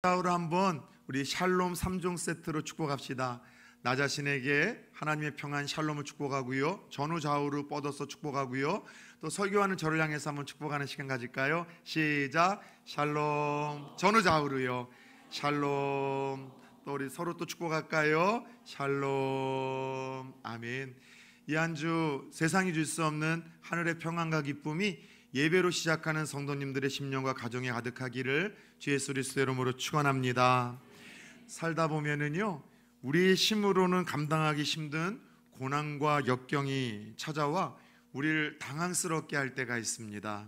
우리 한번 우리 샬롬 3종 세트로 축복합시다. 나 자신에게 하나님의 평안 샬롬을 축복하고요, 전후 좌우로 뻗어서 축복하고요, 또 설교하는 저를 향해서 한번 축복하는 시간 가질까요? 시작. 샬롬. 전후 좌우로요. 샬롬. 또 우리 서로 또 축복할까요? 샬롬. 아멘. 이 한 주 세상이 줄 수 없는 하늘의 평안과 기쁨이 예배로 시작하는 성도님들의 심령과 가정에 가득하기를 주 예수 그리스도의 이름으로 축원합니다. 살다 보면은요, 우리의 힘으로는 감당하기 힘든 고난과 역경이 찾아와 우리를 당황스럽게 할 때가 있습니다.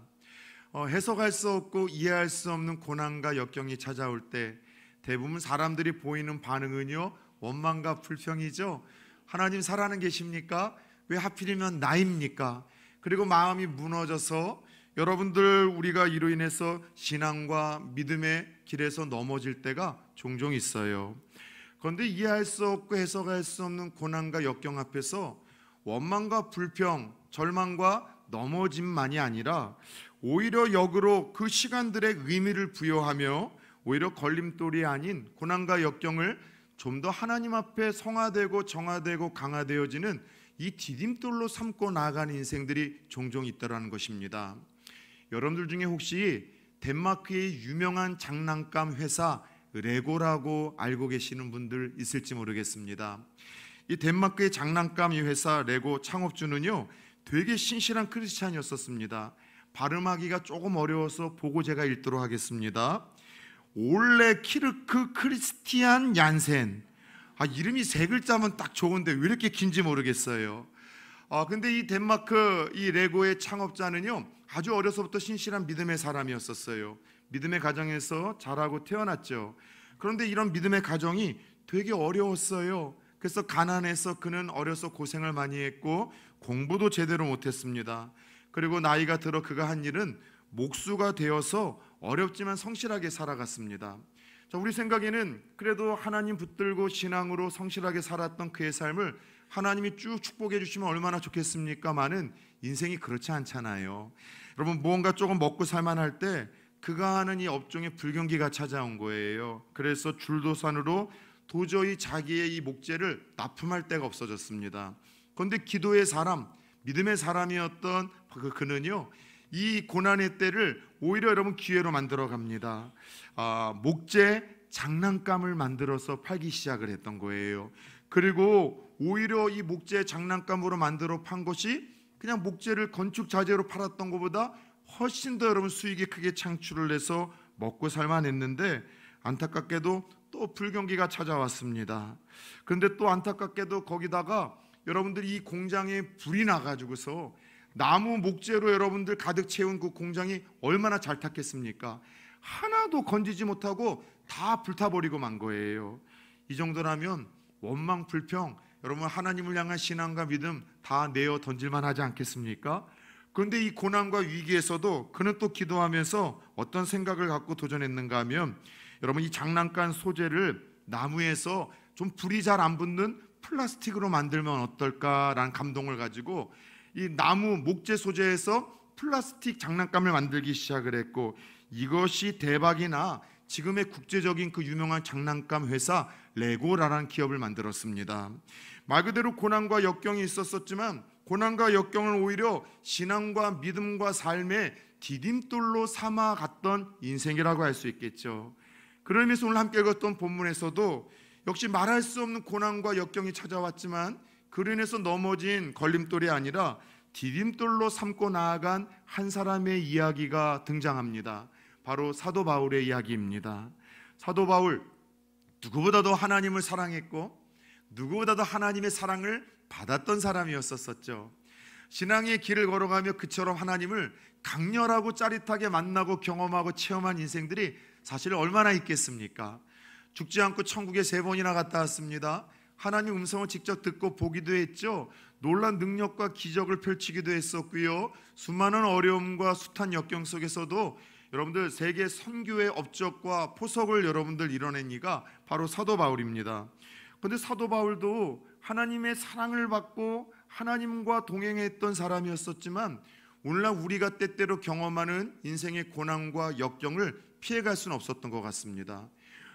해석할 수 없고 이해할 수 없는 고난과 역경이 찾아올 때 대부분 사람들이 보이는 반응은요, 원망과 불평이죠. 하나님 살아는 계십니까? 왜 하필이면 나입니까? 그리고 마음이 무너져서 여러분들, 우리가 이로 인해서 신앙과 믿음의 길에서 넘어질 때가 종종 있어요. 그런데 이해할 수 없고 해석할 수 없는 고난과 역경 앞에서 원망과 불평, 절망과 넘어짐만이 아니라 오히려 역으로 그 시간들의 의미를 부여하며 오히려 걸림돌이 아닌 고난과 역경을 좀 더 하나님 앞에 성화되고 정화되고 강화되어지는 이 디딤돌로 삼고 나아가는 인생들이 종종 있다라는 것입니다. 여러분들 중에 혹시 덴마크의 유명한 장난감 회사 레고라고 알고 계시는 분들 있을지 모르겠습니다. 이 덴마크의 장난감 이 회사 레고 창업주는요, 되게 신실한 크리스찬이었었습니다. 발음하기가 조금 어려워서 보고 제가 읽도록 하겠습니다. 올레 키르크 크리스티안 얀센. 이름이 세 글자면 딱 좋은데 왜 이렇게 긴지 모르겠어요. 근데 이 덴마크 이 레고의 창업자는요, 아주 어려서부터 신실한 믿음의 사람이었었어요. 믿음의 가정에서 자라고 태어났죠. 그런데 이런 믿음의 가정이 되게 어려웠어요. 그래서 가난해서 그는 어려서 고생을 많이 했고 공부도 제대로 못했습니다. 그리고 나이가 들어 그가 한 일은 목수가 되어서 어렵지만 성실하게 살아갔습니다. 우리 생각에는 그래도 하나님 붙들고 신앙으로 성실하게 살았던 그의 삶을 하나님이 쭉 축복해 주시면 얼마나 좋겠습니까마는 인생이 그렇지 않잖아요. 여러분, 무언가 조금 먹고 살만할 때 그가 하는 이 업종에 불경기가 찾아온 거예요. 그래서 줄도산으로 도저히 자기의 이 목재를 납품할 데가 없어졌습니다. 그런데 기도의 사람, 믿음의 사람이었던 그는요, 이 고난의 때를 오히려 여러분 기회로 만들어 갑니다. 목재 장난감을 만들어서 팔기 시작을 했던 거예요. 그리고 오히려 이 목재 장난감으로 만들어 판 것이 그냥 목재를 건축 자재로 팔았던 것보다 훨씬 더 여러분 수익이 크게 창출을 해서 먹고 살만했는데, 안타깝게도 또 불경기가 찾아왔습니다. 그런데 또 안타깝게도 거기다가 여러분들이 이 공장에 불이 나가지고서 나무 목재로 여러분들 가득 채운 그 공장이 얼마나 잘 탔겠습니까? 하나도 건지지 못하고 다 불타버리고 만 거예요. 이 정도라면 원망 불평, 여러분 하나님을 향한 신앙과 믿음 다 내어 던질만 하지 않겠습니까? 그런데 이 고난과 위기에서도 그는 또 기도하면서 어떤 생각을 갖고 도전했는가 하면, 여러분 이 장난감 소재를 나무에서 좀 불이 잘 안 붙는 플라스틱으로 만들면 어떨까라는 감동을 가지고 이 나무 목재 소재에서 플라스틱 장난감을 만들기 시작을 했고, 이것이 대박이나 지금의 국제적인 그 유명한 장난감 회사 레고라는 기업을 만들었습니다. 말 그대로 고난과 역경이 있었지만 고난과 역경을 오히려 신앙과 믿음과 삶의 디딤돌로 삼아갔던 인생이라고 할 수 있겠죠. 그러면서 오늘 함께 읽었던 본문에서도 역시 말할 수 없는 고난과 역경이 찾아왔지만 그로 인해서 넘어진 걸림돌이 아니라 디딤돌로 삼고 나아간 한 사람의 이야기가 등장합니다. 바로 사도 바울의 이야기입니다. 사도 바울, 누구보다도 하나님을 사랑했고 누구보다도 하나님의 사랑을 받았던 사람이었었죠. 신앙의 길을 걸어가며 그처럼 하나님을 강렬하고 짜릿하게 만나고 경험하고 체험한 인생들이 사실 얼마나 있겠습니까? 죽지 않고 천국에 3번이나 갔다 왔습니다. 하나님 음성을 직접 듣고 보기도 했죠. 놀란 능력과 기적을 펼치기도 했었고요. 수많은 어려움과 숱한 역경 속에서도 여러분들 세계 선교의 업적과 포석을 여러분들 이뤄낸 이가 바로 사도 바울입니다. 그런데 사도 바울도 하나님의 사랑을 받고 하나님과 동행했던 사람이었었지만 오늘날 우리가 때때로 경험하는 인생의 고난과 역경을 피해갈 수는 없었던 것 같습니다.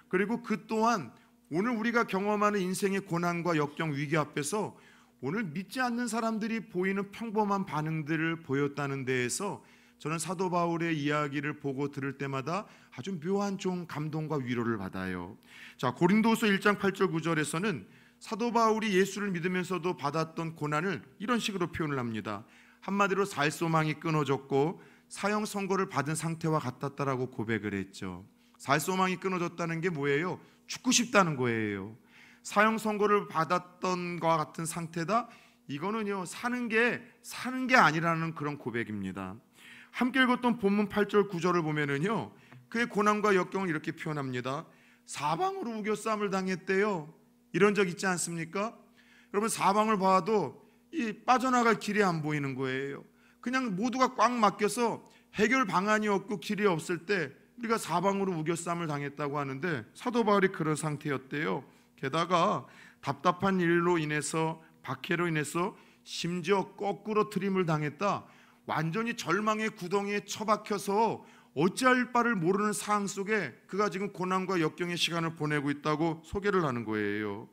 그리고 그 또한 오늘 우리가 경험하는 인생의 고난과 역경 위기 앞에서 오늘 믿지 않는 사람들이 보이는 평범한 반응들을 보였다는 데에서 저는 사도 바울의 이야기를 보고 들을 때마다 아주 묘한 좀 감동과 위로를 받아요. 자, 고린도서 1장 8절 9절에서는 사도 바울이 예수를 믿으면서도 받았던 고난을 이런 식으로 표현을 합니다. 한마디로 살 소망이 끊어졌고 사형 선고를 받은 상태와 같았다라고 고백을 했죠. 살 소망이 끊어졌다는 게 뭐예요? 죽고 싶다는 거예요. 사형 선고를 받았던 것과 같은 상태다. 이거는요, 사는 게 아니라는 그런 고백입니다. 함께 읽었던 본문 8절 9절을 보면은요, 그의 고난과 역경을 이렇게 표현합니다. 사방으로 우겨싸움을 당했대요. 이런 적 있지 않습니까? 여러분, 사방을 봐도 이 빠져나갈 길이 안 보이는 거예요. 그냥 모두가 꽉 막혀서 해결 방안이 없고 길이 없을 때 우리가 사방으로 우겨싸움을 당했다고 하는데, 사도 바울이 그런 상태였대요. 게다가 답답한 일로 인해서, 박해로 인해서 심지어 거꾸로 트림을 당했다. 완전히 절망의 구덩이에 처박혀서 어찌할 바를 모르는 상황 속에 그가 지금 고난과 역경의 시간을 보내고 있다고 소개를 하는 거예요.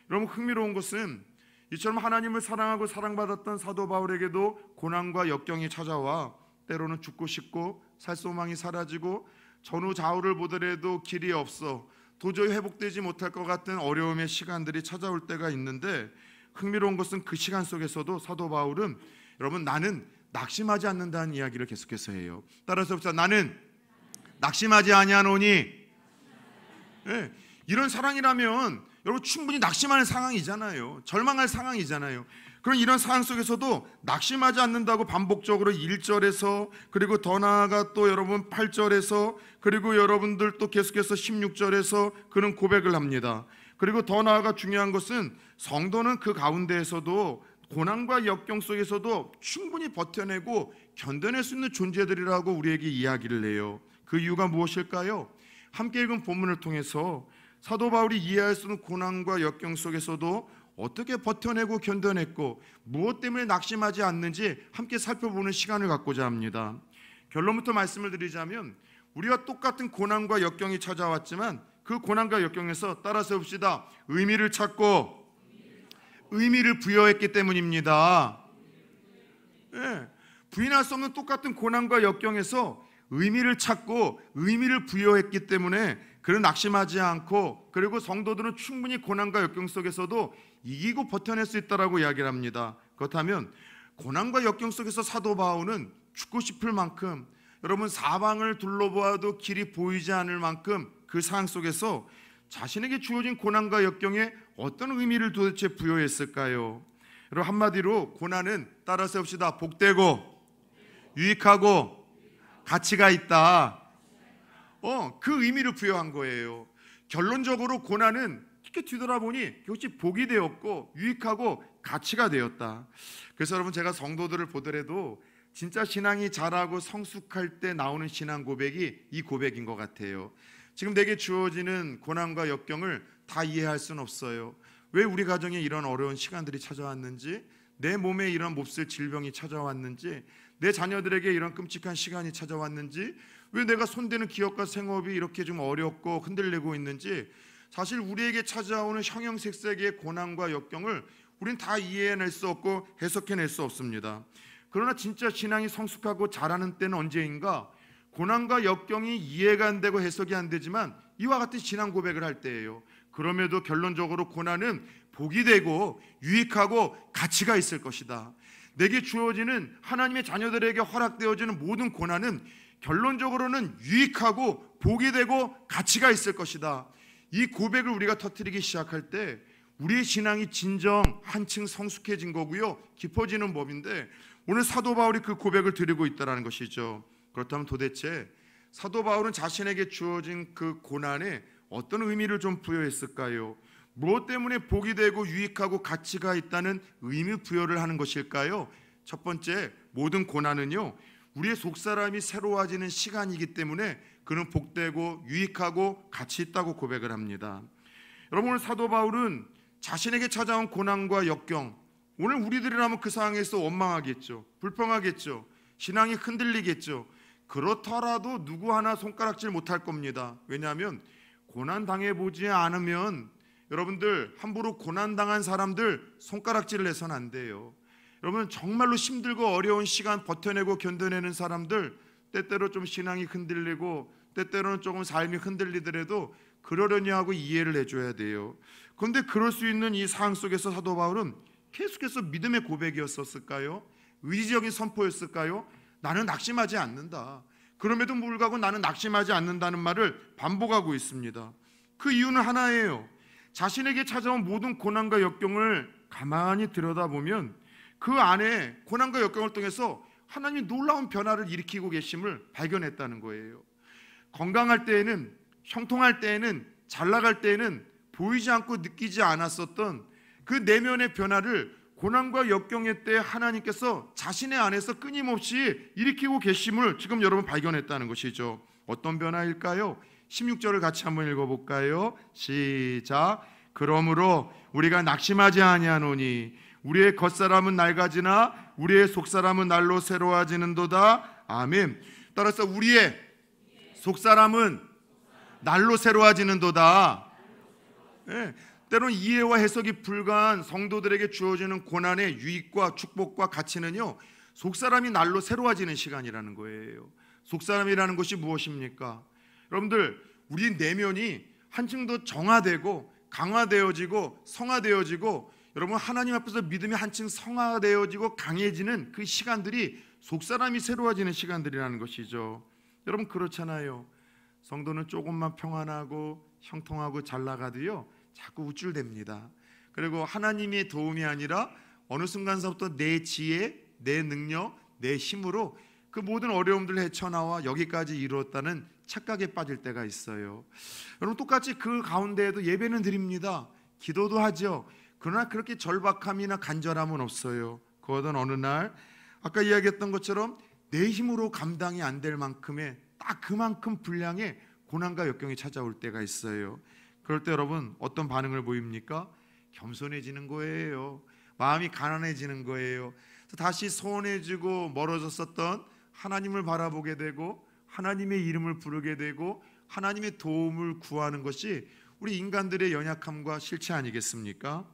여러분, 흥미로운 것은 이처럼 하나님을 사랑하고 사랑받았던 사도 바울에게도 고난과 역경이 찾아와 때로는 죽고 싶고 살 소망이 사라지고 전후 좌우를 보더라도 길이 없어 도저히 회복되지 못할 것 같은 어려움의 시간들이 찾아올 때가 있는데, 흥미로운 것은 그 시간 속에서도 사도 바울은, 여러분, 나는 낙심하지 않는다는 이야기를 계속해서 해요. 따라서 봅시다. 나는 낙심하지 아니하노니. 네, 이런 사랑이라면 여러분 충분히 낙심하는 상황이잖아요. 절망할 상황이잖아요. 그런 이런 상황 속에서도 낙심하지 않는다고 반복적으로 1절에서, 그리고 더 나아가 또 여러분 8절에서, 그리고 여러분들 또 계속해서 16절에서 그런 고백을 합니다. 그리고 더 나아가 중요한 것은 성도는 그 가운데에서도 고난과 역경 속에서도 충분히 버텨내고 견뎌낼 수 있는 존재들이라고 우리에게 이야기를 해요. 그 이유가 무엇일까요? 함께 읽은 본문을 통해서 사도 바울이 이해할 수 있는 고난과 역경 속에서도 어떻게 버텨내고 견뎌냈고 무엇 때문에 낙심하지 않는지 함께 살펴보는 시간을 갖고자 합니다. 결론부터 말씀을 드리자면, 우리와 똑같은 고난과 역경이 찾아왔지만 그 고난과 역경에서, 따라서 봅시다, 의미를 찾고 의미를 부여했기 때문입니다. 네, 부인할 수 없는 똑같은 고난과 역경에서 의미를 찾고 의미를 부여했기 때문에 그는 낙심하지 않고, 그리고 성도들은 충분히 고난과 역경 속에서도 이기고 버텨낼 수 있다라고 이야기를 합니다. 그렇다면 고난과 역경 속에서 사도 바울은 죽고 싶을 만큼, 여러분, 사방을 둘러보아도 길이 보이지 않을 만큼 그 상황 속에서 자신에게 주어진 고난과 역경에 어떤 의미를 도대체 부여했을까요? 여러분, 한마디로 고난은, 따라서 봅시다, 복되고 유익하고 가치가 있다. 그 의미를 부여한 거예요. 결론적으로 고난은 이렇게 뒤돌아보니 역시 복이 되었고 유익하고 가치가 되었다. 그래서 여러분, 제가 성도들을 보더라도 진짜 신앙이 자라고 성숙할 때 나오는 신앙 고백이 이 고백인 것 같아요. 지금 내게 주어지는 고난과 역경을 다 이해할 수는 없어요. 왜 우리 가정에 이런 어려운 시간들이 찾아왔는지, 내 몸에 이런 몹쓸 질병이 찾아왔는지, 내 자녀들에게 이런 끔찍한 시간이 찾아왔는지, 왜 내가 손대는 기업과 생업이 이렇게 좀 어렵고 흔들리고 있는지, 사실 우리에게 찾아오는 형형색색의 고난과 역경을 우린 다 이해해낼 수 없고 해석해낼 수 없습니다. 그러나 진짜 신앙이 성숙하고 자라는 때는 언제인가? 고난과 역경이 이해가 안 되고 해석이 안 되지만 이와 같은 신앙 고백을 할 때예요. 그럼에도 결론적으로 고난은 복이 되고 유익하고 가치가 있을 것이다. 내게 주어지는, 하나님의 자녀들에게 허락되어지는 모든 고난은 결론적으로는 유익하고 복이 되고 가치가 있을 것이다. 이 고백을 우리가 터뜨리기 시작할 때 우리의 신앙이 진정 한층 성숙해진 거고요, 깊어지는 법인데, 오늘 사도 바울이 그 고백을 드리고 있다는 것이죠. 그렇다면 도대체 사도 바울은 자신에게 주어진 그 고난에 어떤 의미를 좀 부여했을까요? 무엇 때문에 복이 되고 유익하고 가치가 있다는 의미 부여를 하는 것일까요? 첫 번째, 모든 고난은요, 우리의 속사람이 새로워지는 시간이기 때문에 그는 복되고 유익하고 가치 있다고 고백을 합니다. 여러분, 오늘 사도 바울은 자신에게 찾아온 고난과 역경, 오늘 우리들이라면 그 상황에서 원망하겠죠, 불평하겠죠, 신앙이 흔들리겠죠. 그렇더라도 누구 하나 손가락질 못할 겁니다. 왜냐하면 고난 당해보지 않으면 여러분들 함부로 고난 당한 사람들 손가락질을 해서는 안 돼요. 여러분 정말로 힘들고 어려운 시간 버텨내고 견뎌내는 사람들, 때때로 좀 신앙이 흔들리고 때때로는 조금 삶이 흔들리더라도 그러려니 하고 이해를 해줘야 돼요. 그런데 그럴 수 있는 이 상황 속에서 사도 바울은 계속해서 믿음의 고백이었을까요? 의지적인 선포였을까요? 나는 낙심하지 않는다. 그럼에도 불구하고 나는 낙심하지 않는다는 말을 반복하고 있습니다. 그 이유는 하나예요. 자신에게 찾아온 모든 고난과 역경을 가만히 들여다보면 그 안에 고난과 역경을 통해서 하나님이 놀라운 변화를 일으키고 계심을 발견했다는 거예요. 건강할 때에는, 형통할 때에는, 잘 나갈 때에는 보이지 않고 느끼지 않았었던 그 내면의 변화를 고난과 역경의 때 하나님께서 자신의 안에서 끊임없이 일으키고 계심을 지금 여러분 발견했다는 것이죠. 어떤 변화일까요? 16절을 같이 한번 읽어볼까요? 시작. 그러므로 우리가 낙심하지 아니하노니 우리의 겉사람은 낡아지나 우리의 속사람은 날로 새로워지는도다. 아멘. 따라서 우리의 속사람은 날로 새로워지는도다. 네. 때로는 이해와 해석이 불가한 성도들에게 주어지는 고난의 유익과 축복과 가치는요, 속사람이 날로 새로워지는 시간이라는 거예요. 속사람이라는 것이 무엇입니까? 여러분들, 우리 내면이 한층 더 정화되고 강화되어지고 성화되어지고, 여러분 하나님 앞에서 믿음이 한층 성화되어지고 강해지는 그 시간들이 속사람이 새로워지는 시간들이라는 것이죠. 여러분 그렇잖아요. 성도는 조금만 평안하고 형통하고 잘 나가도요 자꾸 우쭐댑니다. 그리고 하나님의 도움이 아니라 어느 순간서부터 내 지혜, 내 능력, 내 힘으로 그 모든 어려움들을 헤쳐나와 여기까지 이루었다는 착각에 빠질 때가 있어요. 여러분 똑같이 그 가운데에도 예배는 드립니다. 기도도 하죠. 그러나 그렇게 절박함이나 간절함은 없어요. 그러던 어느 날 아까 이야기했던 것처럼 내 힘으로 감당이 안 될 만큼의 딱 그만큼 분량의 고난과 역경이 찾아올 때가 있어요. 그럴 때 여러분 어떤 반응을 보입니까? 겸손해지는 거예요. 마음이 가난해지는 거예요. 다시 소원해지고 멀어졌었던 하나님을 바라보게 되고 하나님의 이름을 부르게 되고 하나님의 도움을 구하는 것이 우리 인간들의 연약함과 실체 아니겠습니까?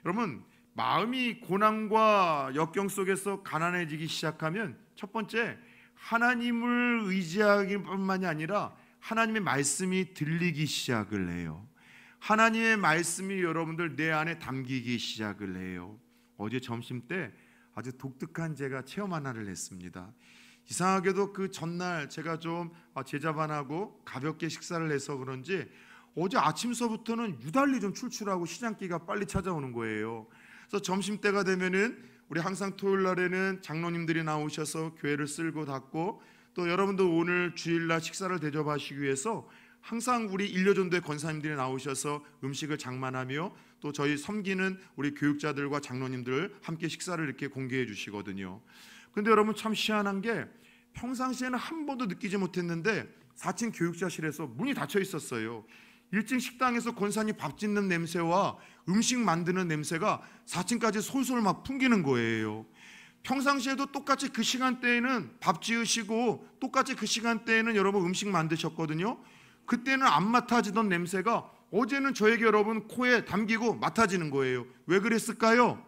여러분 마음이 고난과 역경 속에서 가난해지기 시작하면 첫 번째 하나님을 의지하기 뿐만이 아니라 하나님의 말씀이 들리기 시작을 해요. 하나님의 말씀이 여러분들 내 안에 담기기 시작을 해요. 어제 점심 때 아주 독특한 제가 체험 하나를 했습니다. 이상하게도 그 전날 제가 좀 제자반하고 가볍게 식사를 해서 그런지 어제 아침서부터는 유달리 좀 출출하고 시장기가 빨리 찾아오는 거예요. 그래서 점심때가 되면은 우리 항상 토요일 날에는 장로님들이 나오셔서 교회를 쓸고 닫고 또 여러분들 오늘 주일날 식사를 대접하시기 위해서 항상 우리 일려전도의 권사님들이 나오셔서 음식을 장만하며 또 저희 섬기는 우리 교육자들과 장로님들 함께 식사를 이렇게 공개해 주시거든요. 근데 여러분 참 희한한 게 평상시에는 한 번도 느끼지 못했는데 4층 교육자실에서 문이 닫혀 있었어요. 1층 식당에서 권사님 밥 짓는 냄새와 음식 만드는 냄새가 4층까지 솔솔 막 풍기는 거예요. 평상시에도 똑같이 그 시간대에는 밥 지으시고 똑같이 그 시간대에는 여러분 음식 만드셨거든요. 그때는 안 맡아지던 냄새가 어제는 저에게 여러분 코에 담기고 맡아지는 거예요. 왜 그랬을까요?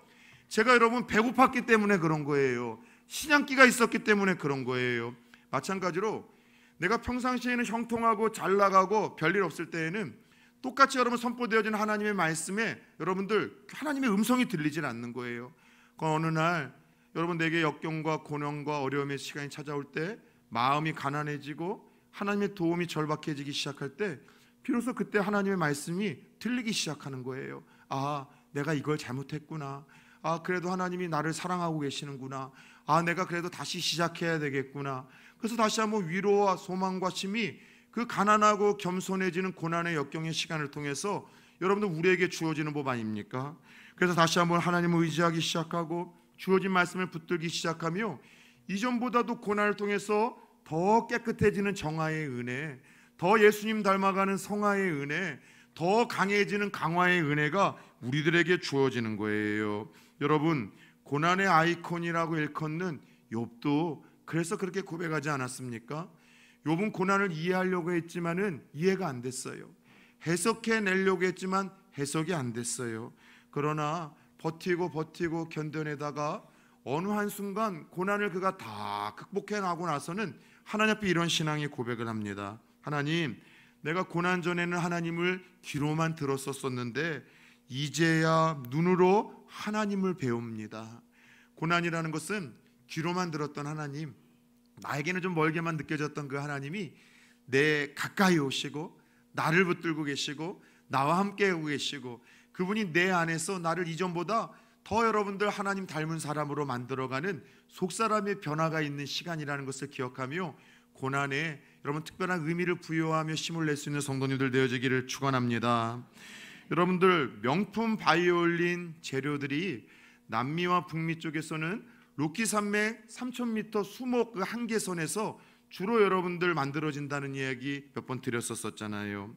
제가 여러분 배고팠기 때문에 그런 거예요. 신앙기가 있었기 때문에 그런 거예요. 마찬가지로 내가 평상시에는 형통하고 잘 나가고 별일 없을 때에는 똑같이 여러분 선포되어진 하나님의 말씀에 여러분들 하나님의 음성이 들리질 않는 거예요. 어느 날 여러분 내게 역경과 고난과 어려움의 시간이 찾아올 때 마음이 가난해지고 하나님의 도움이 절박해지기 시작할 때 비로소 그때 하나님의 말씀이 들리기 시작하는 거예요. 아, 내가 이걸 잘못했구나. 아, 그래도 하나님이 나를 사랑하고 계시는구나. 아, 내가 그래도 다시 시작해야 되겠구나. 그래서 다시 한번 위로와 소망과 힘이 그 가난하고 겸손해지는 고난의 역경의 시간을 통해서 여러분들 우리에게 주어지는 법 아닙니까? 그래서 다시 한번 하나님을 의지하기 시작하고 주어진 말씀을 붙들기 시작하며 이전보다도 고난을 통해서 더 깨끗해지는 정화의 은혜, 더 예수님 닮아가는 성화의 은혜, 더 강해지는 강화의 은혜가 우리들에게 주어지는 거예요. 여러분 고난의 아이콘이라고 일컫는 욥도 그래서 그렇게 고백하지 않았습니까? 욥은 고난을 이해하려고 했지만은 이해가 안 됐어요. 해석해내려고 했지만 해석이 안 됐어요. 그러나 버티고 견뎌내다가 어느 한순간 고난을 그가 다 극복해 나고 나서는 하나님 앞에 이런 신앙의 고백을 합니다. 하나님, 내가 고난 전에는 하나님을 귀로만 들었었는데 이제야 눈으로 하나님을 배웁니다. 고난이라는 것은 귀로만 들었던 하나님, 나에게는 좀 멀게만 느껴졌던 그 하나님이 내 가까이 오시고 나를 붙들고 계시고 나와 함께 하고 계시고 그분이 내 안에서 나를 이전보다 더 여러분들 하나님 닮은 사람으로 만들어가는 속사람의 변화가 있는 시간이라는 것을 기억하며 고난에 여러분 특별한 의미를 부여하며 힘을 낼 수 있는 성도님들 되어지기를 축원합니다. 여러분들, 명품 바이올린 재료들이 남미와 북미 쪽에서는 로키 산맥 3000m 수목 그 한계선에서 주로 여러분들 만들어진다는 이야기 몇 번 드렸었잖아요.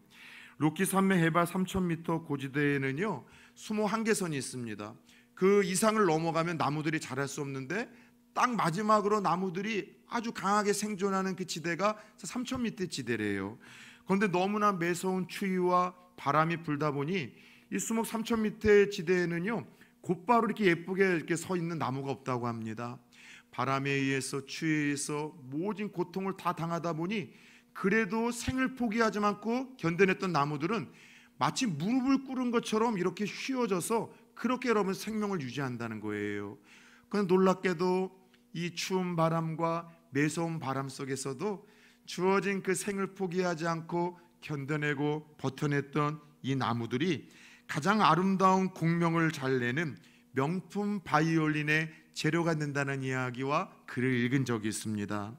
로키 산맥 해발 3000m 고지대에는요 수목 한계선이 있습니다. 그 이상을 넘어가면 나무들이 자랄 수 없는데 딱 마지막으로 나무들이 아주 강하게 생존하는 그 지대가 3000m 지대래요. 그런데 너무나 매서운 추위와 바람이 불다 보니 이 수목 3000m 지대에는요 곧바로 이렇게 예쁘게 이렇게 서 있는 나무가 없다고 합니다. 바람에 의해서 추위에 의해서 모진 고통을 다 당하다 보니 그래도 생을 포기하지 않고 견뎌냈던 나무들은 마치 무릎을 꿇은 것처럼 이렇게 휘어져서 그렇게 여러분 생명을 유지한다는 거예요. 그런데 놀랍게도 이 추운 바람과 매서운 바람 속에서도 주어진 그 생을 포기하지 않고 견뎌내고 버텨냈던 이 나무들이 가장 아름다운 공명을 잘 내는 명품 바이올린의 재료가 된다는 이야기와 글을 읽은 적이 있습니다.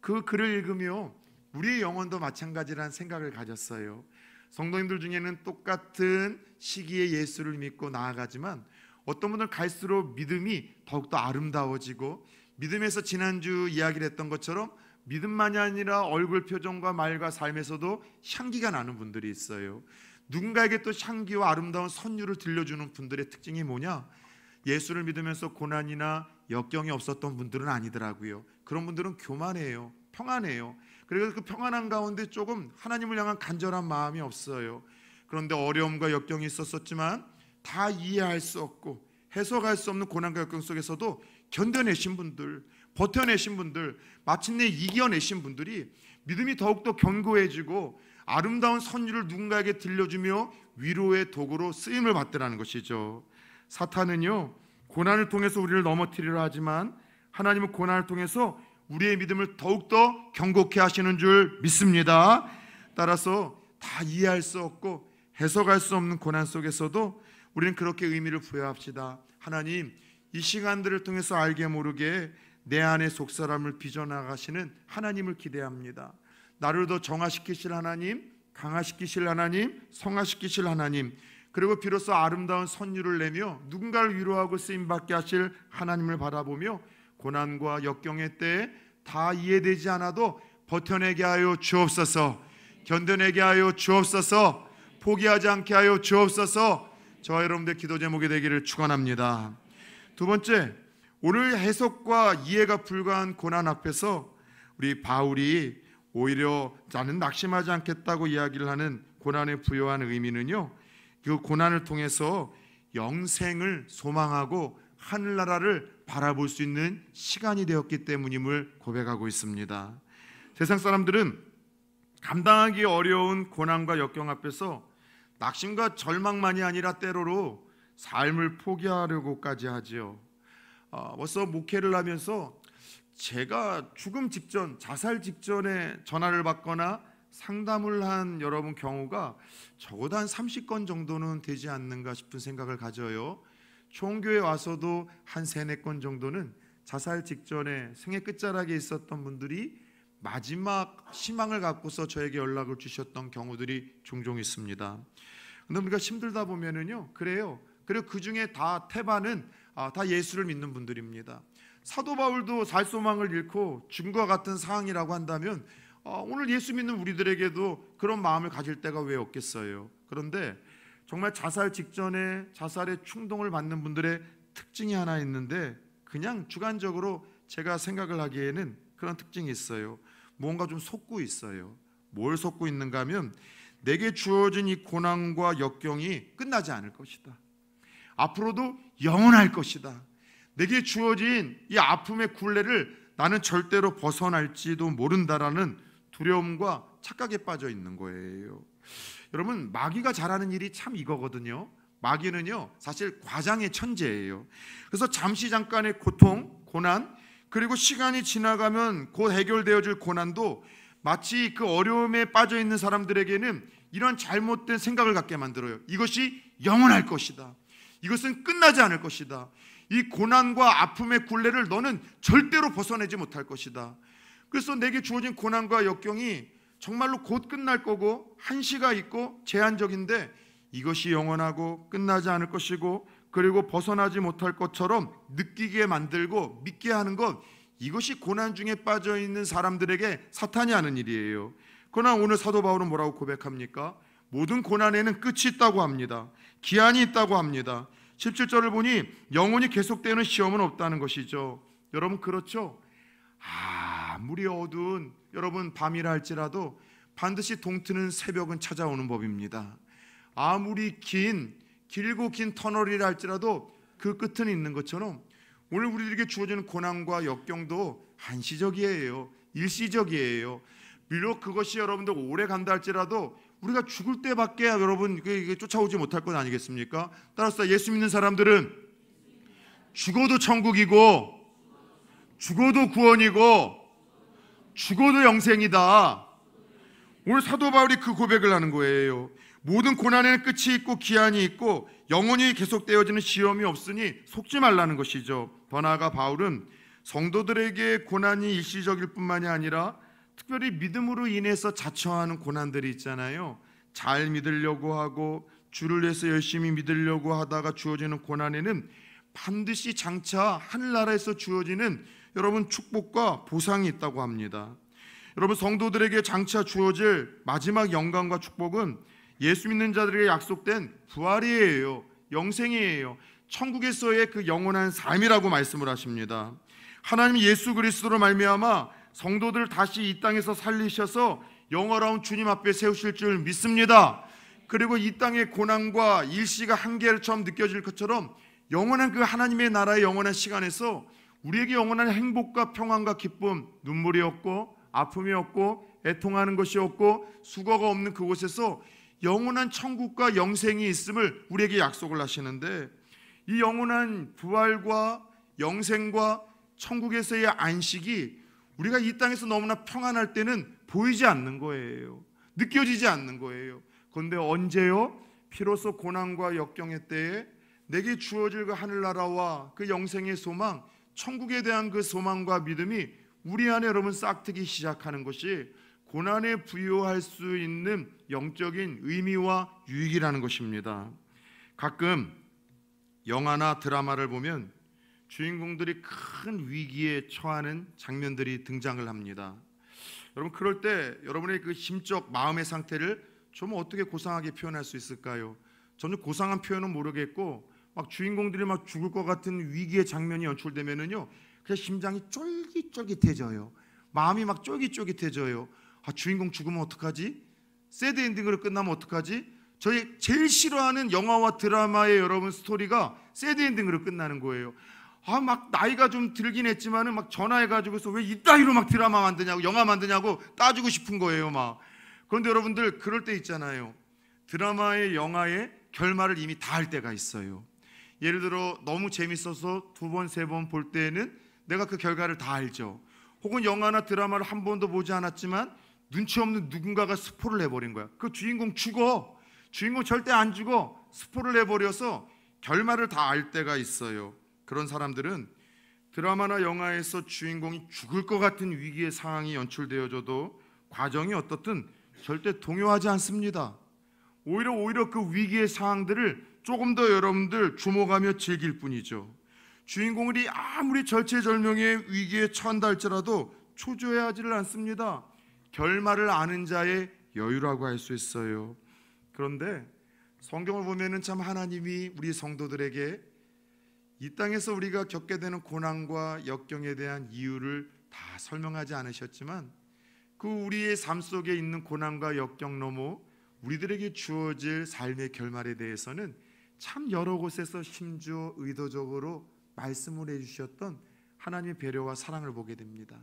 그 글을 읽으며 우리의 영혼도 마찬가지라는 생각을 가졌어요. 성도님들 중에는 똑같은 시기에 예수를 믿고 나아가지만 어떤 분은 갈수록 믿음이 더욱더 아름다워지고 믿음에서 지난주 이야기를 했던 것처럼 믿음만이 아니라 얼굴 표정과 말과 삶에서도 향기가 나는 분들이 있어요. 누군가에게 또 향기와 아름다운 선율을 들려주는 분들의 특징이 뭐냐? 예수를 믿으면서 고난이나 역경이 없었던 분들은 아니더라고요. 그런 분들은 교만해요. 평안해요. 그래서 그 평안한 가운데 조금 하나님을 향한 간절한 마음이 없어요. 그런데 어려움과 역경이 있었지만 다 이해할 수 없고 해석할 수 없는 고난과 역경 속에서도 견뎌내신 분들, 버텨내신 분들, 마침내 이겨내신 분들이 믿음이 더욱더 견고해지고 아름다운 선율을 누군가에게 들려주며 위로의 도구로 쓰임을 받더라는 것이죠. 사탄은요 고난을 통해서 우리를 넘어뜨리려 하지만 하나님은 고난을 통해서 우리의 믿음을 더욱더 견고케 하시는 줄 믿습니다. 따라서 다 이해할 수 없고 해석할 수 없는 고난 속에서도 우리는 그렇게 의미를 부여합시다. 하나님, 이 시간들을 통해서 알게 모르게 내 안의 속사람을 빚어나가시는 하나님을 기대합니다. 나를 더 정화시키실 하나님, 강화시키실 하나님, 성화시키실 하나님, 그리고 비로소 아름다운 선율을 내며 누군가를 위로하고 쓰임받게 하실 하나님을 바라보며 고난과 역경의 때에 다 이해되지 않아도 버텨내게 하여 주옵소서, 견뎌내게 하여 주옵소서, 포기하지 않게 하여 주옵소서. 저와 여러분들 기도 제목이 되기를 축원합니다. 두 번째, 오늘 해석과 이해가 불가한 고난 앞에서 우리 바울이 오히려 나는 낙심하지 않겠다고 이야기를 하는 고난에 부여한 의미는요, 그 고난을 통해서 영생을 소망하고 하늘나라를 바라볼 수 있는 시간이 되었기 때문임을 고백하고 있습니다. 세상 사람들은 감당하기 어려운 고난과 역경 앞에서 낙심과 절망만이 아니라 때로로 삶을 포기하려고까지 하지요. 벌써 목회를 하면서 제가 죽음 직전, 자살 직전에 전화를 받거나 상담을 한 여러분 경우가 적어도 한 30건 정도는 되지 않는가 싶은 생각을 가져요. 총교에 와서도 한 3-4건 정도는 자살 직전에 생애 끝자락에 있었던 분들이 마지막 희망을 갖고서 저에게 연락을 주셨던 경우들이 종종 있습니다. 그런데 우리가 힘들다 보면은요, 그래요. 그리고 그 중에 다 태반은 다 예수를 믿는 분들입니다. 사도 바울도 살 소망을 잃고 죽음과 같은 상황이라고 한다면 오늘 예수 믿는 우리들에게도 그런 마음을 가질 때가 왜 없겠어요. 그런데 정말 자살 직전에 자살의 충동을 받는 분들의 특징이 하나 있는데, 그냥 주관적으로 제가 생각을 하기에는 그런 특징이 있어요. 뭔가 좀 속고 있어요. 뭘 속고 있는가 하면 내게 주어진 이 고난과 역경이 끝나지 않을 것이다. 앞으로도 영원할 것이다. 내게 주어진 이 아픔의 굴레를 나는 절대로 벗어날지도 모른다라는 두려움과 착각에 빠져 있는 거예요. 여러분, 마귀가 잘하는 일이 참 이거거든요. 마귀는요, 사실 과장의 천재예요. 그래서 잠깐의 고통, 고난, 그리고 시간이 지나가면 곧 해결되어질 고난도 마치 그 어려움에 빠져 있는 사람들에게는 이런 잘못된 생각을 갖게 만들어요. 이것이 영원할 것이다. 이것은 끝나지 않을 것이다. 이 고난과 아픔의 굴레를 너는 절대로 벗어내지 못할 것이다. 그래서 내게 주어진 고난과 역경이 정말로 곧 끝날 거고 한시가 있고 제한적인데 이것이 영원하고 끝나지 않을 것이고 그리고 벗어나지 못할 것처럼 느끼게 만들고 믿게 하는 것, 이것이 고난 중에 빠져 있는 사람들에게 사탄이 하는 일이에요. 그러나 오늘 사도 바울은 뭐라고 고백합니까? 모든 고난에는 끝이 있다고 합니다. 기한이 있다고 합니다. 17절을 보니 영원히 계속되는 시험은 없다는 것이죠. 여러분, 그렇죠? 아무리 어두운 여러분 밤이라 할지라도 반드시 동트는 새벽은 찾아오는 법입니다. 아무리 길고 긴 터널이라 할지라도 그 끝은 있는 것처럼 오늘 우리들에게 주어지는 고난과 역경도 한시적이에요. 일시적이에요. 비록 그것이 여러분들 오래 간다 할지라도 우리가 죽을 때밖에 여러분 이게 쫓아오지 못할 것 아니겠습니까? 따라서 예수 믿는 사람들은 죽어도 천국이고 죽어도 구원이고 죽어도 영생이다. 오늘 사도 바울이 그 고백을 하는 거예요. 모든 고난에는 끝이 있고 기한이 있고 영원히 계속되어지는 시험이 없으니 속지 말라는 것이죠. 더 나아가 바울은 성도들에게 고난이 일시적일 뿐만이 아니라 특별히 믿음으로 인해서 자처하는 고난들이 있잖아요. 잘 믿으려고 하고 주를 위해서 열심히 믿으려고 하다가 주어지는 고난에는 반드시 장차 하늘나라에서 주어지는 여러분 축복과 보상이 있다고 합니다. 여러분, 성도들에게 장차 주어질 마지막 영광과 축복은 예수 믿는 자들에게 약속된 부활이에요. 영생이에요. 천국에서의 그 영원한 삶이라고 말씀을 하십니다. 하나님 예수 그리스도로 말미암아 성도들을 다시 이 땅에서 살리셔서 영원한 주님 앞에 세우실 줄 믿습니다. 그리고 이 땅의 고난과 일시가 한계처럼 느껴질 것처럼 영원한 그 하나님의 나라의 영원한 시간에서 우리에게 영원한 행복과 평안과 기쁨, 눈물이 없고 아픔이 없고 애통하는 것이 없고 수고가 없는 그곳에서 영원한 천국과 영생이 있음을 우리에게 약속을 하시는데, 이 영원한 부활과 영생과 천국에서의 안식이 우리가 이 땅에서 너무나 평안할 때는 보이지 않는 거예요. 느껴지지 않는 거예요. 그런데 언제요? 비로소 고난과 역경의 때에 내게 주어질 그 하늘나라와 그 영생의 소망, 천국에 대한 그 소망과 믿음이 우리 안에 여러분 싹트기 시작하는 것이 고난에 부여할 수 있는 영적인 의미와 유익이라는 것입니다. 가끔 영화나 드라마를 보면 주인공들이 큰 위기에 처하는 장면들이 등장을 합니다. 여러분, 그럴 때 여러분의 그 심적 마음의 상태를 좀 어떻게 고상하게 표현할 수 있을까요? 저는 고상한 표현은 모르겠고 막 주인공들이 막 죽을 것 같은 위기의 장면이 연출되면은요, 그냥 심장이 쫄깃쫄깃해져요. 마음이 막 쫄깃쫄깃해져요. 주인공 죽으면 어떡하지? 새드 엔딩으로 끝나면 어떡하지? 저희 제일 싫어하는 영화와 드라마의 여러분 스토리가 새드 엔딩으로 끝나는 거예요. 막 나이가 좀 들긴 했지만은 막 전화해가지고서 왜 이따위로 막 드라마 만드냐고 영화 만드냐고 따지고 싶은 거예요. 막. 그런데 여러분들 그럴 때 있잖아요. 드라마의 영화의 결말을 이미 다 할 때가 있어요. 예를 들어 너무 재밌어서 2번, 3번 볼 때는 내가 그 결과를 다 알죠. 혹은 영화나 드라마를 한 번도 보지 않았지만 눈치 없는 누군가가 스포를 해버린 거야. 그 주인공 죽어. 주인공 절대 안 죽어. 스포를 해버려서 결말을 다 알 때가 있어요. 그런 사람들은 드라마나 영화에서 주인공이 죽을 것 같은 위기의 상황이 연출되어져도 과정이 어떻든 절대 동요하지 않습니다. 오히려 그 위기의 상황들을 조금 더 여러분들 주목하며 즐길 뿐이죠. 주인공들이 아무리 절체절명의 위기에 처한다 할지라도 초조해하지를 않습니다. 결말을 아는 자의 여유라고 할 수 있어요. 그런데 성경을 보면은 참 하나님이 우리 성도들에게 이 땅에서 우리가 겪게 되는 고난과 역경에 대한 이유를 다 설명하지 않으셨지만 그 우리의 삶 속에 있는 고난과 역경 너머 우리들에게 주어질 삶의 결말에 대해서는 참 여러 곳에서 심지어 의도적으로 말씀을 해주셨던 하나님의 배려와 사랑을 보게 됩니다.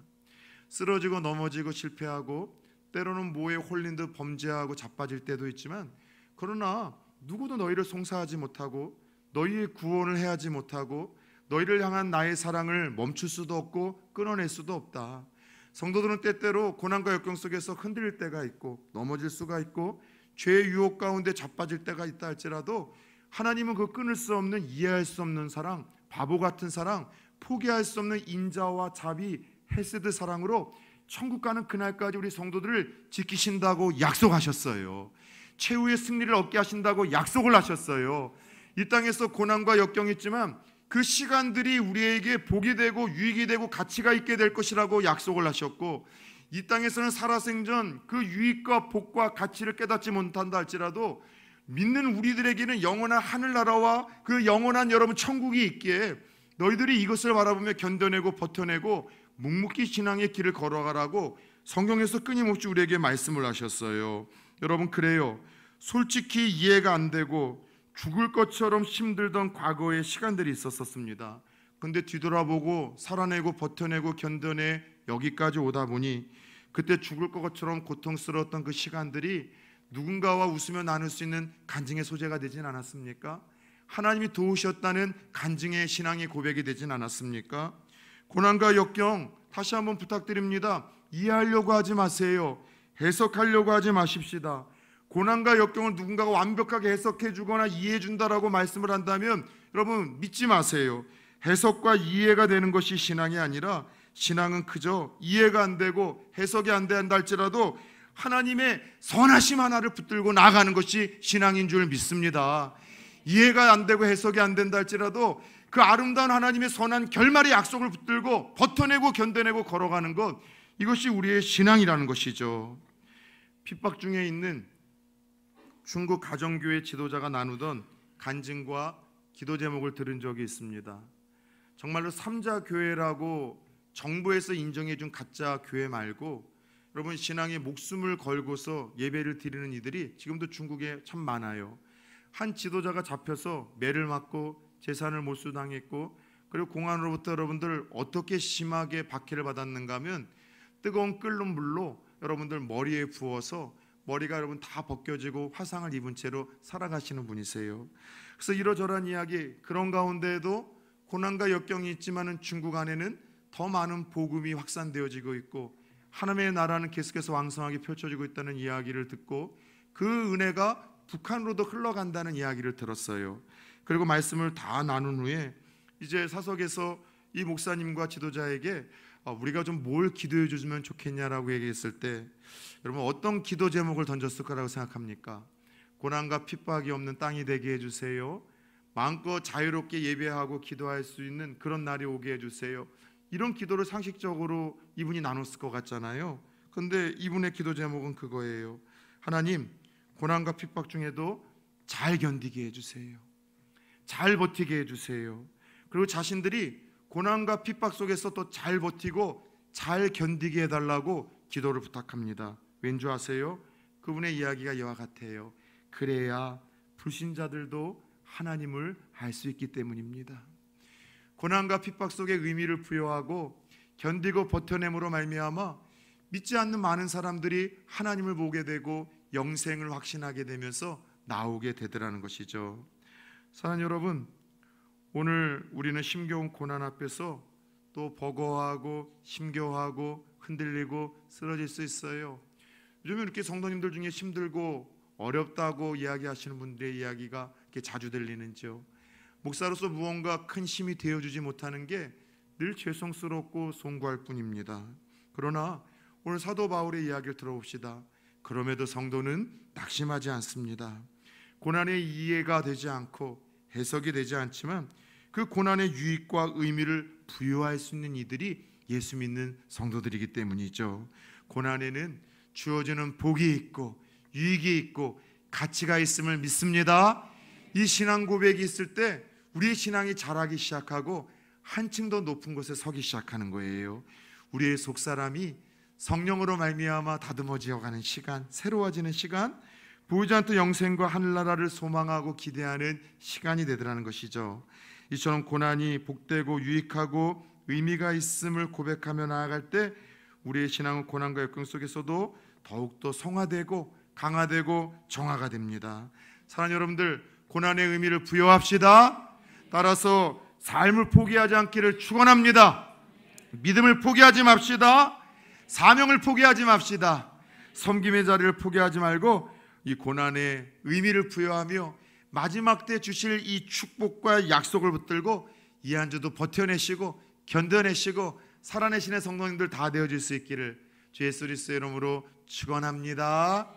쓰러지고 넘어지고 실패하고 때로는 모에 홀린 듯 범죄하고 자빠질 때도 있지만, 그러나 누구도 너희를 송사하지 못하고 너희의 구원을 해하지 못하고 너희를 향한 나의 사랑을 멈출 수도 없고 끊어낼 수도 없다. 성도들은 때때로 고난과 역경 속에서 흔들릴 때가 있고 넘어질 수가 있고 죄의 유혹 가운데 자빠질 때가 있다 할지라도, 하나님은 그 끊을 수 없는, 이해할 수 없는 사랑, 바보 같은 사랑, 포기할 수 없는 인자와 자비, 헤세드 사랑으로 천국 가는 그날까지 우리 성도들을 지키신다고 약속하셨어요. 최후의 승리를 얻게 하신다고 약속을 하셨어요. 이 땅에서 고난과 역경이 있지만 그 시간들이 우리에게 복이 되고 유익이 되고 가치가 있게 될 것이라고 약속을 하셨고, 이 땅에서는 살아생전 그 유익과 복과 가치를 깨닫지 못한다 할지라도 믿는 우리들에게는 영원한 하늘나라와 그 영원한 여러분 천국이 있기에 너희들이 이것을 바라보며 견뎌내고 버텨내고 묵묵히 신앙의 길을 걸어가라고 성경에서 끊임없이 우리에게 말씀을 하셨어요. 여러분, 그래요. 솔직히 이해가 안 되고 죽을 것처럼 힘들던 과거의 시간들이 있었습니다. 근데 뒤돌아보고 살아내고 버텨내고 견뎌내 여기까지 오다 보니 그때 죽을 것처럼 고통스러웠던 그 시간들이 누군가와 웃으며 나눌 수 있는 간증의 소재가 되진 않았습니까? 하나님이 도우셨다는 간증의 신앙의 고백이 되진 않았습니까? 고난과 역경, 다시 한번 부탁드립니다. 이해하려고 하지 마세요. 해석하려고 하지 마십시다. 고난과 역경을 누군가가 완벽하게 해석해 주거나 이해해 준다라고 말씀을 한다면 여러분 믿지 마세요. 해석과 이해가 되는 것이 신앙이 아니라, 신앙은 그저 이해가 안 되고 해석이 안 된다 할지라도 하나님의 선하심 하나를 붙들고 나아가는 것이 신앙인 줄 믿습니다. 이해가 안 되고 해석이 안 된다 할지라도 그 아름다운 하나님의 선한 결말의 약속을 붙들고 버텨내고 견뎌내고 걸어가는 것, 이것이 우리의 신앙이라는 것이죠. 핍박 중에 있는 중국 가정교회 지도자가 나누던 간증과 기도 제목을 들은 적이 있습니다. 정말로 삼자교회라고 정부에서 인정해 준 가짜 교회 말고, 여러분 신앙에 목숨을 걸고서 예배를 드리는 이들이 지금도 중국에 참 많아요. 한 지도자가 잡혀서 매를 맞고 재산을 몰수당했고, 그리고 공안으로부터 여러분들 어떻게 심하게 박해를 받았는가 하면 뜨거운 끓는 물로 여러분들 머리에 부어서 머리가 여러분 다 벗겨지고 화상을 입은 채로 살아가시는 분이세요. 그래서 이러저러한 이야기, 그런 가운데에도 고난과 역경이 있지만은 중국 안에는 더 많은 복음이 확산되어지고 있고 하나님의 나라는 계속해서 왕성하게 펼쳐지고 있다는 이야기를 듣고 그 은혜가 북한으로도 흘러간다는 이야기를 들었어요. 그리고 말씀을 다 나눈 후에 이제 사석에서 이 목사님과 지도자에게 우리가 좀 뭘 기도해 주면 좋겠냐라고 얘기했을 때, 여러분 어떤 기도 제목을 던졌을 거라고 생각합니까? 고난과 핍박이 없는 땅이 되게 해주세요. 마음껏 자유롭게 예배하고 기도할 수 있는 그런 날이 오게 해주세요. 이런 기도를 상식적으로 이분이 나눴을 것 같잖아요. 그런데 이분의 기도 제목은 그거예요. 하나님, 고난과 핍박 중에도 잘 견디게 해주세요. 잘 버티게 해주세요. 그리고 자신들이 고난과 핍박 속에서 또 잘 버티고 잘 견디게 해달라고 기도를 부탁합니다. 왠지 아세요? 그분의 이야기가 이와 같아요. 그래야 불신자들도 하나님을 알 수 있기 때문입니다. 고난과 핍박 속에 의미를 부여하고 견디고 버텨냄으로 말미암아 믿지 않는 많은 사람들이 하나님을 보게 되고 영생을 확신하게 되면서 나오게 되더라는 것이죠. 사랑하는 여러분, 오늘 우리는 힘겨운 고난 앞에서 또 버거워하고 힘겨워하고 흔들리고 쓰러질 수 있어요. 요즘 이렇게 성도님들 중에 힘들고 어렵다고 이야기하시는 분들의 이야기가 이렇게 자주 들리는지요. 목사로서 무언가 큰 힘이 되어주지 못하는 게 늘 죄송스럽고 송구할 뿐입니다. 그러나 오늘 사도 바울의 이야기를 들어봅시다. 그럼에도 성도는 낙심하지 않습니다. 고난의 이해가 되지 않고 해석이 되지 않지만 그 고난의 유익과 의미를 부여할 수 있는 이들이 예수 믿는 성도들이기 때문이죠. 고난에는 주어지는 복이 있고 유익이 있고 가치가 있음을 믿습니다. 이 신앙 고백이 있을 때 우리의 신앙이 자라기 시작하고 한층 더 높은 곳에 서기 시작하는 거예요. 우리의 속사람이 성령으로 말미암아 다듬어지어가는 시간, 새로워지는 시간, 보이지 않던 영생과 하늘나라를 소망하고 기대하는 시간이 되더라는 것이죠. 이처럼 고난이 복되고 유익하고 의미가 있음을 고백하며 나아갈 때 우리의 신앙은 고난과 역경 속에서도 더욱더 성화되고 강화되고 정화가 됩니다. 사랑하는 여러분들, 고난의 의미를 부여합시다. 따라서 삶을 포기하지 않기를 축원합니다. 믿음을 포기하지 맙시다. 사명을 포기하지 맙시다. 섬김의 자리를 포기하지 말고 이 고난의 의미를 부여하며 마지막 때 주실 이 축복과 약속을 붙들고 이 한 주도 버텨내시고 견뎌내시고 살아내시는 성도님들 다 되어질 수 있기를 주 예수 그리스도의 이름으로 축원합니다.